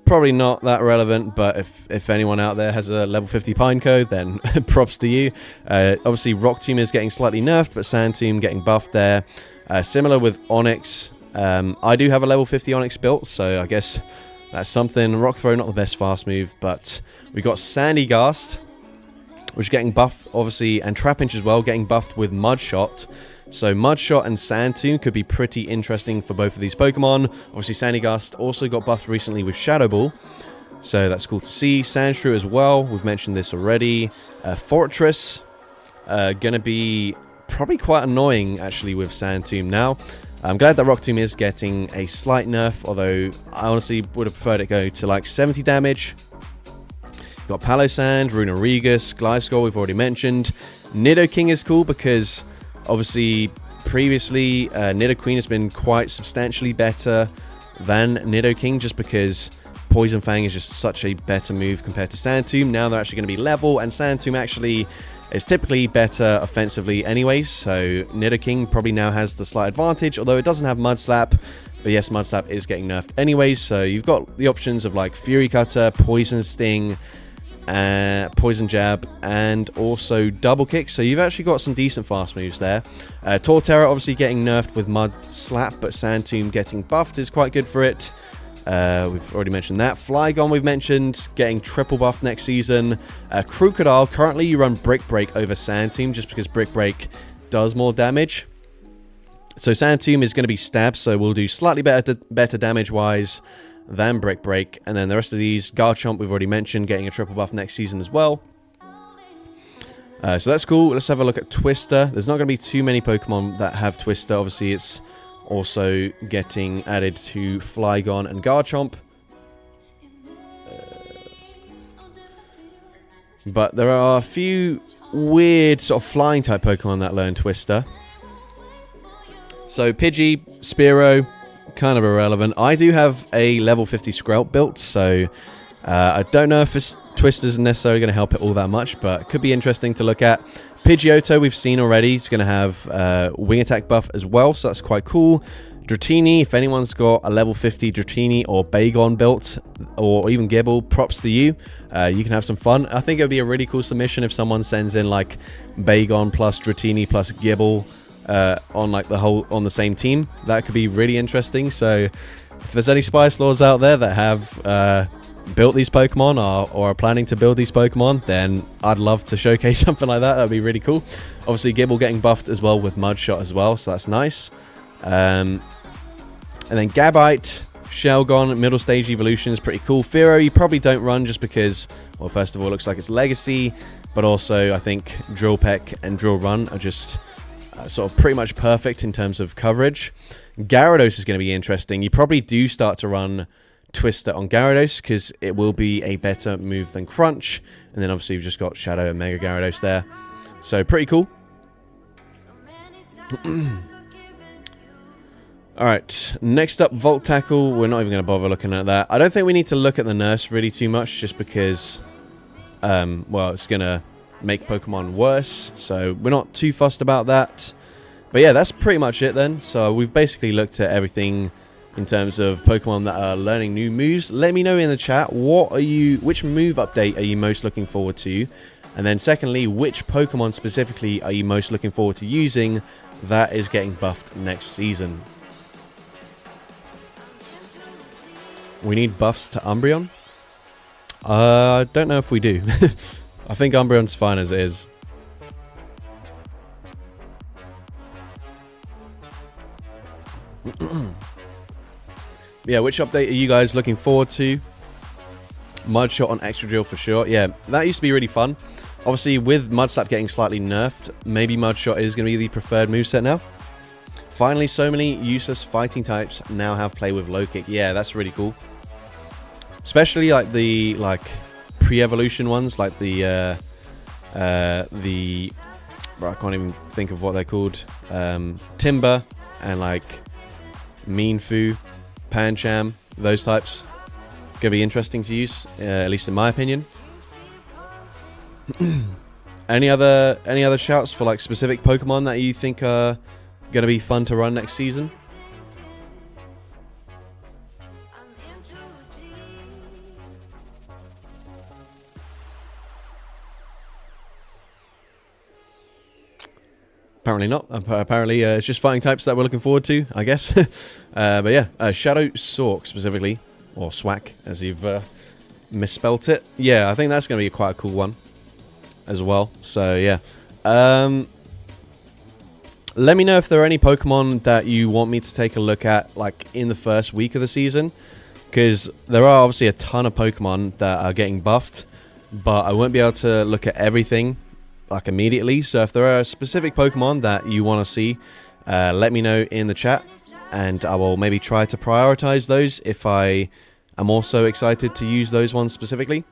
probably not that relevant, but if anyone out there has a level 50 Pineco, then props to you. Obviously Rock Tomb is getting slightly nerfed, but Sand Tomb getting buffed there. Similar with Onyx. I do have a level 50 Onyx built, so I guess that's something. Rock Throw, not the best fast move, but we got Sandy Ghast, which is getting buffed, obviously, and Trapinch as well, getting buffed with Mudshot. So Mudshot and Sand Tomb could be pretty interesting for both of these Pokemon. Obviously Sandygast also got buffed recently with Shadow Ball, so that's cool to see. Sandshrew as well, we've mentioned this already. Fortress, gonna be probably quite annoying actually with Sand Tomb now. I'm glad that Rock Tomb is getting a slight nerf, although I honestly would have preferred it go to like 70 damage. Got Palossand, Runerigus, Gliscor we've already mentioned. Nidoking is cool because obviously, previously, Nidoqueen has been quite substantially better than Nidoking just because Poison Fang is just such a better move compared to Sand Tomb. Now they're actually going to be level, and Sand Tomb actually is typically better offensively anyways, so Nidoking probably now has the slight advantage, although it doesn't have Mud Slap. But yes, Mud Slap is getting nerfed anyways, so you've got the options of like Fury Cutter, Poison Sting, Poison Jab, and also Double Kick, so you've actually got some decent fast moves there. Torterra obviously getting nerfed with Mud Slap, but Sand Tomb getting buffed is quite good for it. We've already mentioned that. Flygon we've mentioned, getting triple buff next season. Crocodile, currently you run Brick Break over Sand Tomb just because Brick Break does more damage. So Sand Tomb is going to be stabbed, so we'll do slightly better damage-wise than Brick Break. And then the rest of these, Garchomp we've already mentioned, getting a triple buff next season as well. So that's cool. Let's have a look at Twister. There's not going to be too many Pokemon that have Twister. Obviously, it's also getting added to Flygon and Garchomp. But there are a few weird sort of flying type Pokemon that learn Twister. So Pidgey, Spearow, kind of irrelevant. I do have a level 50 Skrelp built, so I don't know if this Twister is necessarily going to help it all that much, but it could be interesting to look at. Pidgeotto we've seen already. It's going to have wing attack buff as well, so that's quite cool. Dratini, if anyone's got a level 50 Dratini or Bagon built, or even Gibble, props to you. You can have some fun. I think it would be a really cool submission if someone sends in like Bagon plus Dratini plus Gibble on like on the same team. That could be really interesting. So if there's any Spice Lords out there that have built these Pokemon or are planning to build these Pokemon, then I'd love to showcase something like that. That'd be really cool. Obviously Gibble getting buffed as well with Mudshot as well, so that's nice. And then Gabite, Shelgon, middle stage evolution is pretty cool. Fearow you probably don't run just because, well, first of all, it looks like it's Legacy, but also I think Drill Peck and Drill Run are just sort of pretty much perfect in terms of coverage. Gyarados is going to be interesting. You probably do start to run Twister on Gyarados because it will be a better move than Crunch, and then obviously you've just got Shadow and Mega Gyarados there, so pretty cool. Alright, next up, Volt Tackle. We're not even going to bother looking at that. I don't think we need to look at the nurse really too much just because well, it's going to make Pokemon worse, so we're not too fussed about that. But yeah, that's pretty much it then. So we've basically looked at everything in terms of Pokemon that are learning new moves. Let me know in the chat, which move update are you most looking forward to? And then secondly, which Pokemon specifically are you most looking forward to using that is getting buffed next season? We need buffs to Umbreon? I don't know if we do. I think Umbreon's fine as it is. Yeah, which update are you guys looking forward to? Mudshot on Extra Drill for sure. Yeah, that used to be really fun. Obviously, with Mudslap getting slightly nerfed, maybe Mudshot is going to be the preferred moveset now. Finally, so many useless fighting types now have play with low kick. Yeah, that's really cool. Especially like the pre-evolution ones, like the I can't even think of what they're called. Timber and like Meanfu, Pancham, those types. Gonna be interesting to use, at least in my opinion. Any other shouts for like specific Pokemon that you think are gonna be fun to run next season? Apparently not. Apparently it's just fighting types that we're looking forward to, I guess. But yeah, Shadow Sork specifically, or Swack as you've misspelt it. Yeah, I think that's going to be quite a cool one as well. So yeah. Let me know if there are any Pokemon that you want me to take a look at like in the first week of the season. Because there are obviously a ton of Pokemon that are getting buffed. But I won't be able to look at everything like immediately, so if there are specific Pokemon that you want to see, let me know in the chat, and I will maybe try to prioritize those if I am also excited to use those ones specifically.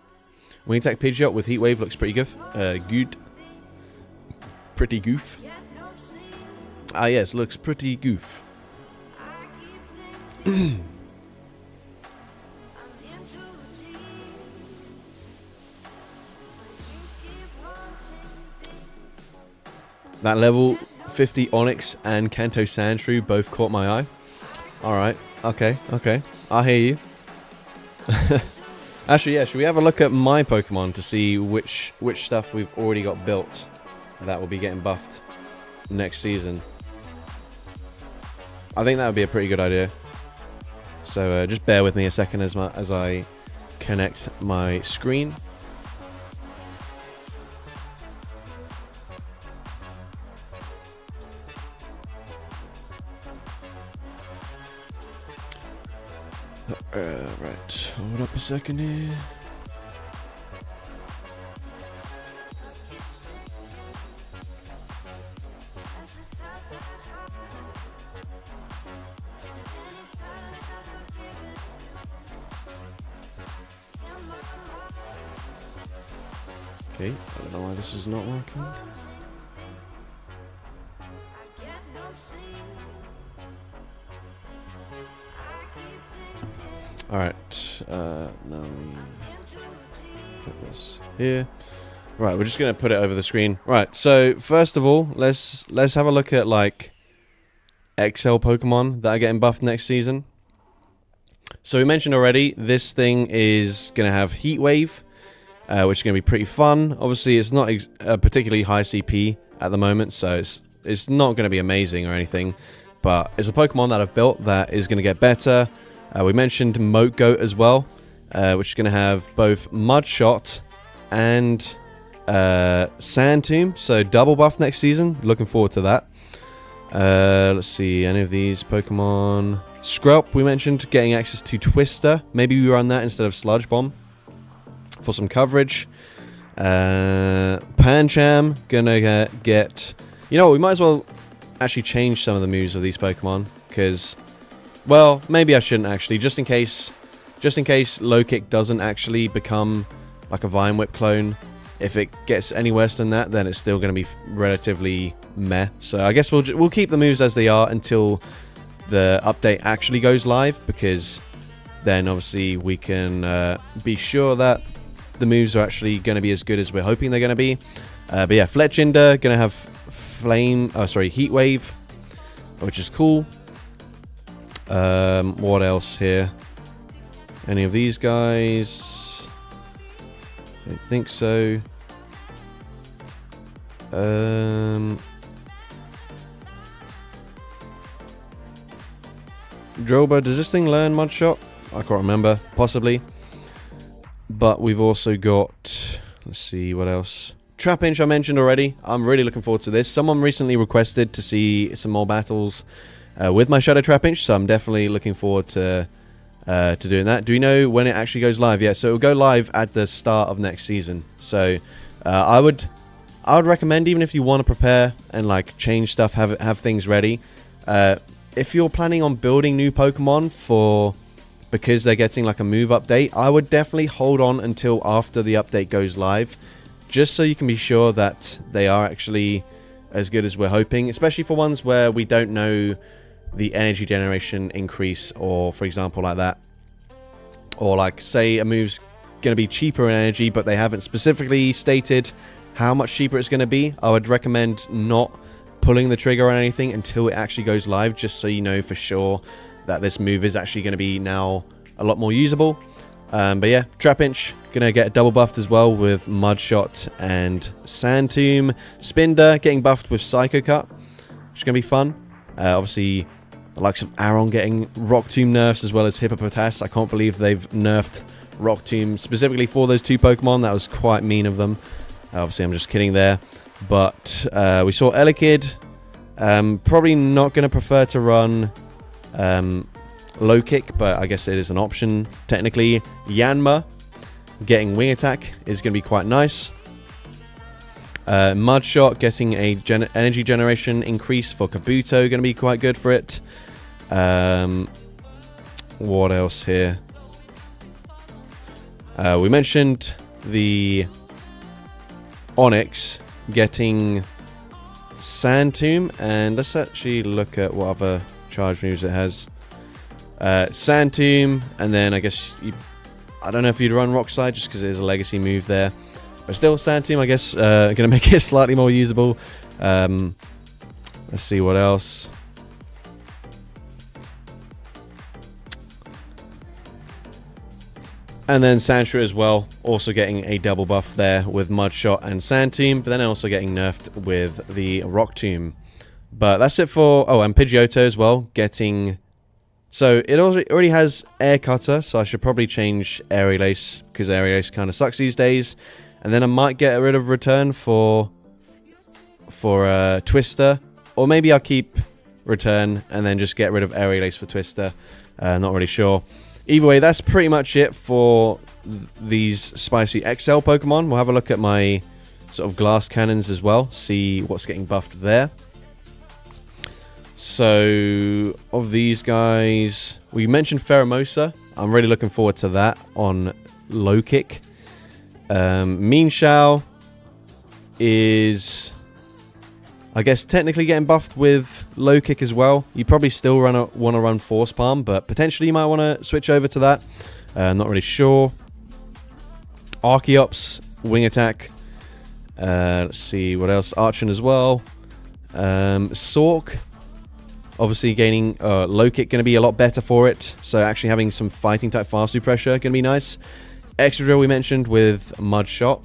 Wing Attack Pidgeot with Heat Wave looks pretty good. Pretty goof. Ah yes, looks pretty goof. That level 50 Onyx and Kanto Sandshrew both caught my eye. Alright, okay. I hear you. Actually, yeah, should we have a look at my Pokemon to see which stuff we've already got built that will be getting buffed next season? I think that would be a pretty good idea. So just bear with me a second as I connect my screen. Right, hold up a second here. Okay, I don't know why this is not working. Alright, now we put this here. Right, we're just going to put it over the screen. Right, so first of all, let's have a look at like XL Pokemon that are getting buffed next season. So we mentioned already, this thing is going to have Heat Wave, which is going to be pretty fun. Obviously, it's not a particularly high CP at the moment, so it's not going to be amazing or anything. But it's a Pokemon that I've built that is going to get better. We mentioned Moat Goat as well, which is going to have both Mudshot and Sand Tomb, so double buff next season. Looking forward to that. Let's see, any of these Pokemon. Skrelp, we mentioned, getting access to Twister. Maybe we run that instead of Sludge Bomb for some coverage. Pancham, gonna get... You know what, we might as well actually change some of the moves of these Pokemon, because... Well, maybe I shouldn't actually, just in case Low Kick doesn't actually become like a Vine Whip clone. If it gets any worse than that, then it's still going to be relatively meh. So I guess we'll keep the moves as they are until the update actually goes live, because then obviously we can be sure that the moves are actually going to be as good as we're hoping they're going to be. But yeah, Fletchinder gonna have Heat Wave, which is cool. What else here? Any of these guys? I don't think so. Droba, does this thing learn Mud Shot? I can't remember, possibly. But we've also got, let's see, what else? Trapinch I mentioned already. I'm really looking forward to this. Someone recently requested to see some more battles with my Shadow Trapinch, so I'm definitely looking forward to doing that. Do we know when it actually goes live? Yeah, so it will go live at the start of next season. So I would recommend, even if you want to prepare and like change stuff, have things ready. If you're planning on building new Pokemon because they're getting like a move update, I would definitely hold on until after the update goes live, just so you can be sure that they are actually as good as we're hoping, especially for ones where we don't know the energy generation increase, or for example like that, or like say a move's going to be cheaper in energy but they haven't specifically stated how much cheaper it's going to be. I would recommend not pulling the trigger on anything until it actually goes live, just so you know for sure that this move is actually going to be now a lot more usable. But yeah, Trapinch gonna get double buffed as well with Mud Shot and Sand Tomb. Spinder getting buffed with Psycho Cut, which is gonna be fun. Obviously the likes of Aron getting Rock Tomb nerfs, as well as Hippopotas. I can't believe they've nerfed Rock Tomb specifically for those two Pokemon. That was quite mean of them. Obviously I'm just kidding there. But we saw Elekid, probably not going to prefer to run low kick, but I guess it is an option technically. Yanma getting wing attack is going to be quite nice. Mud Shot getting a energy generation increase for Kabuto, going to be quite good for it. What else here? We mentioned the Onyx getting Sand Tomb, and let's actually look at what other charge moves it has. Sand Tomb, and then I guess I don't know if you'd run Rock Slide just because it is a legacy move there, but still Sand Tomb I guess going to make it slightly more usable. Let's see what else. And then Sandshrew as well, also getting a double buff there with Mud Shot and Sand Tomb, but then also getting nerfed with the Rock Tomb. But that's it for... Oh, and Pidgeotto as well, getting... So it already has Air Cutter, so I should probably change Aerial Ace, because Aerial Ace kind of sucks these days. And then I might get rid of Return for Twister, or maybe I'll keep Return and then just get rid of Aerial Ace for Twister. Not really sure. Either way, that's pretty much it for these spicy XL Pokemon. We'll have a look at my sort of glass cannons as well, see what's getting buffed there. So, of these guys, we mentioned Pheromosa. I'm really looking forward to that on low kick. Mean Shao is, I guess, technically getting buffed with low kick as well. You probably still want to run Force Palm, but potentially you might want to switch over to that. Not really sure. Archeops, wing attack. Let's see what else. Archon as well. Sork, obviously gaining low kick, going to be a lot better for it. So actually having some fighting type fast pressure going to be nice. Excadrill we mentioned with Mud Shot.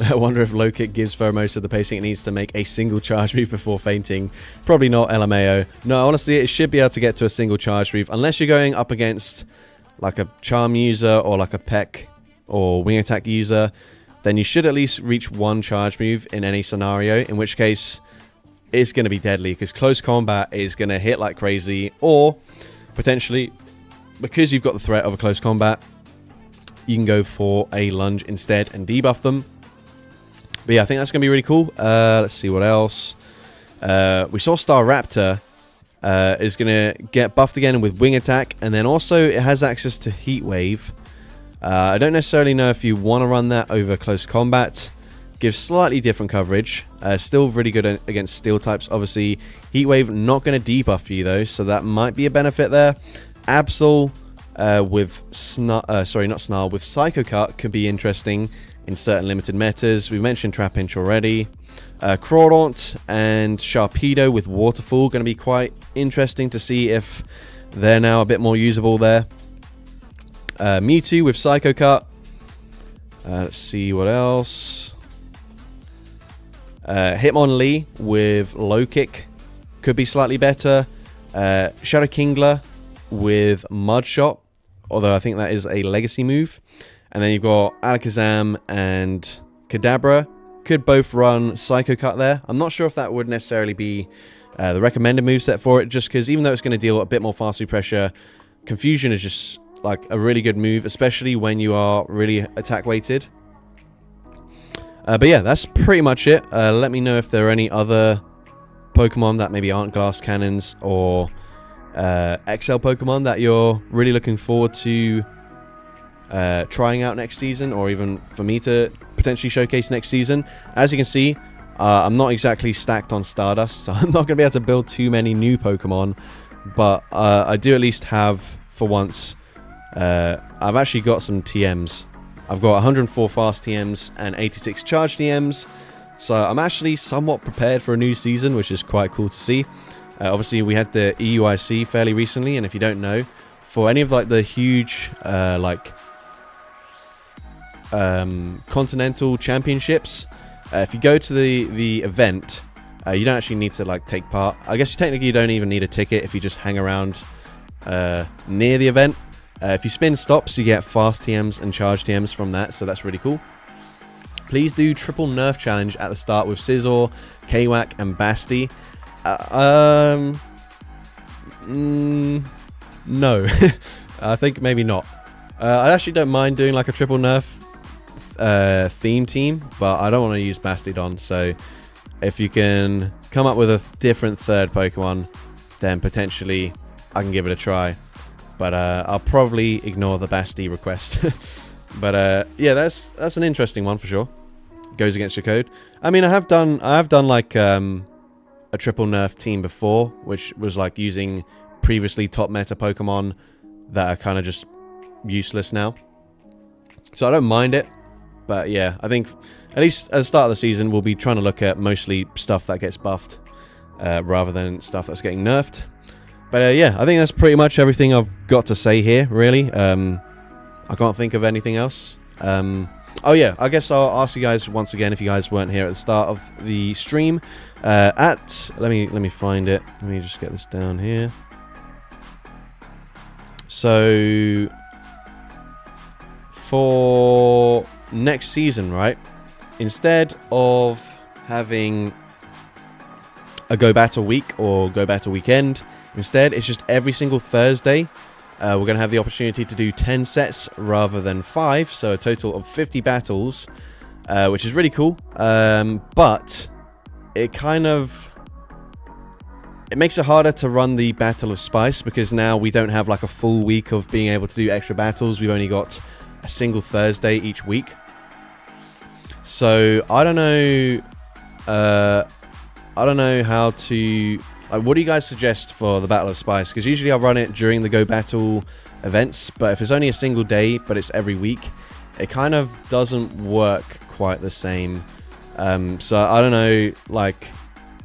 I wonder if low kick gives Pheromosa the pacing it needs to make a single charge move before fainting. Probably not, LMAO. No, honestly, it should be able to get to a single charge move, unless you're going up against like a Charm user or like a Peck or Wing Attack user. Then you should at least reach one charge move in any scenario, in which case it's going to be deadly, because close combat is going to hit like crazy, or potentially, because you've got the threat of a close combat, you can go for a lunge instead and debuff them. But yeah, I think that's going to be really cool. Let's see what else. We saw Staraptor is going to get buffed again with Wing Attack, and then also it has access to Heat Wave. I don't necessarily know if you want to run that over close combat. Gives slightly different coverage. Still really good against Steel types. Obviously, Heat Wave not going to debuff you though, so that might be a benefit there. Absol with with Psycho Cut could be interesting in certain limited metas. We mentioned Trapinch already. Crawdaunt and Sharpedo with Waterfall going to be quite interesting to see if they're now a bit more usable there. Mewtwo with Psycho Cut. Let's see what else. Hitmonlee with Low Kick could be slightly better. Shadow Kingler with Mud Shot, although I think that is a legacy move. And then you've got Alakazam and Kadabra. Could both run Psycho Cut there. I'm not sure if that would necessarily be the recommended moveset for it, just because even though it's going to deal a bit more fast food pressure, Confusion is just like a really good move, especially when you are really attack weighted. But yeah, that's pretty much it. Let me know if there are any other Pokemon that maybe aren't Glass Cannons or XL Pokemon that you're really looking forward to trying out next season, or even for me to potentially showcase next season. As you can see, I'm not exactly stacked on Stardust, so I'm not going to be able to build too many new Pokemon, but I do at least have, for once, I've actually got some TMs. I've got 104 fast TMs and 86 charge TMs, so I'm actually somewhat prepared for a new season, which is quite cool to see. Obviously, we had the EUIC fairly recently, and if you don't know, for any of like the huge continental championships, if you go to the event, you don't actually need to like take part. I guess technically you don't even need a ticket if you just hang around near the event. If you spin stops, you get fast TMs and charge TMs from that, so that's really cool. Please do triple nerf challenge at the start with Scizor, Kwak, and Basti. No, I think maybe not. I actually don't mind doing like a triple nerf theme team, but I don't want to use Bastidon, so if you can come up with a different third Pokemon, then potentially I can give it a try. But I'll probably ignore the Basti request. But yeah, that's an interesting one for sure. Goes against your code. I mean, I have done like a triple nerf team before, which was like using previously top meta Pokemon that are kind of just useless now. So I don't mind it. But yeah, I think at least at the start of the season, we'll be trying to look at mostly stuff that gets buffed rather than stuff that's getting nerfed. But yeah, I think that's pretty much everything I've got to say here, really. I can't think of anything else. Oh yeah, I guess I'll ask you guys once again, if you guys weren't here at the start of the stream, let me find it. Let me just get this down here. So for next season, right, instead of having a Go Battle week or Go Battle weekend, instead it's just every single Thursday. We're going to have the opportunity to do 10 sets rather than 5, so a total of 50 battles, which is really cool. But it makes it harder to run the Battle of Spice, because now we don't have like a full week of being able to do extra battles. We've only got a single Thursday each week. So I don't know how to... what do you guys suggest for the Battle of Spice? Because usually I run it during the Go Battle events, but if it's only a single day, but it's every week, it kind of doesn't work quite the same. So I don't know, like,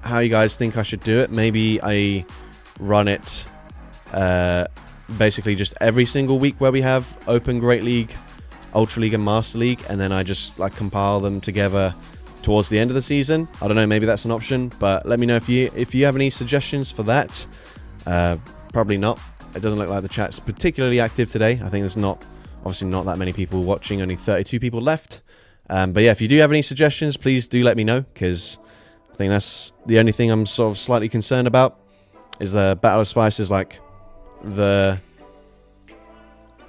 how you guys think I should do it. Maybe I run it basically just every single week where we have Open, Great League, Ultra League, and Master League, and then I just like compile them together towards the end of the season. I don't know, maybe that's an option, but let me know if you have any suggestions for that. Probably not. It doesn't look like the chat's particularly active today. I think there's obviously not that many people watching, only 32 people left. But yeah, if you do have any suggestions, please do let me know, because I think that's the only thing I'm sort of slightly concerned about, is the Battle of Spice is like the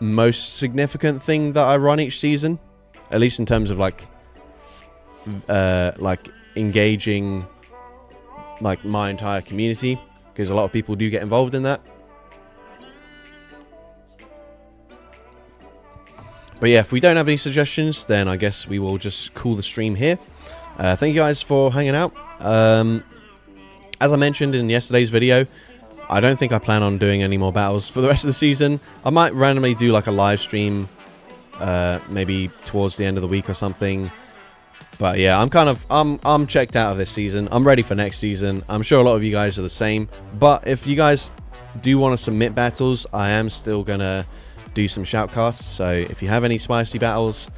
most significant thing that I run each season, at least in terms of like engaging like my entire community, because a lot of people do get involved in that. But yeah, if we don't have any suggestions, then I guess we will just call the stream here. Thank you guys for hanging out. As I mentioned in yesterday's video, I don't think I plan on doing any more battles for the rest of the season. I might randomly do like a live stream, maybe towards the end of the week or something. But yeah, I'm checked out of this season. I'm ready for next season. I'm sure a lot of you guys are the same. But if you guys do want to submit battles, I am still gonna do some shoutcasts. So if you have any spicy battles,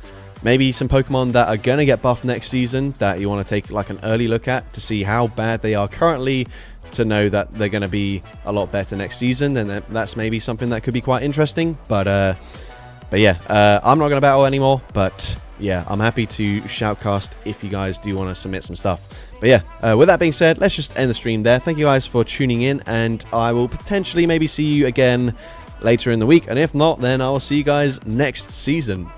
maybe some Pokemon that are gonna get buffed next season that you want to take like an early look at to see how bad they are currently, to know that they're gonna be a lot better next season, then that's maybe something that could be quite interesting. But yeah, I'm not gonna battle anymore. But yeah, I'm happy to shoutcast if you guys do want to submit some stuff. But yeah, with that being said, let's just end the stream there. Thank you guys for tuning in, and I will potentially maybe see you again later in the week. And if not, then I will see you guys next season.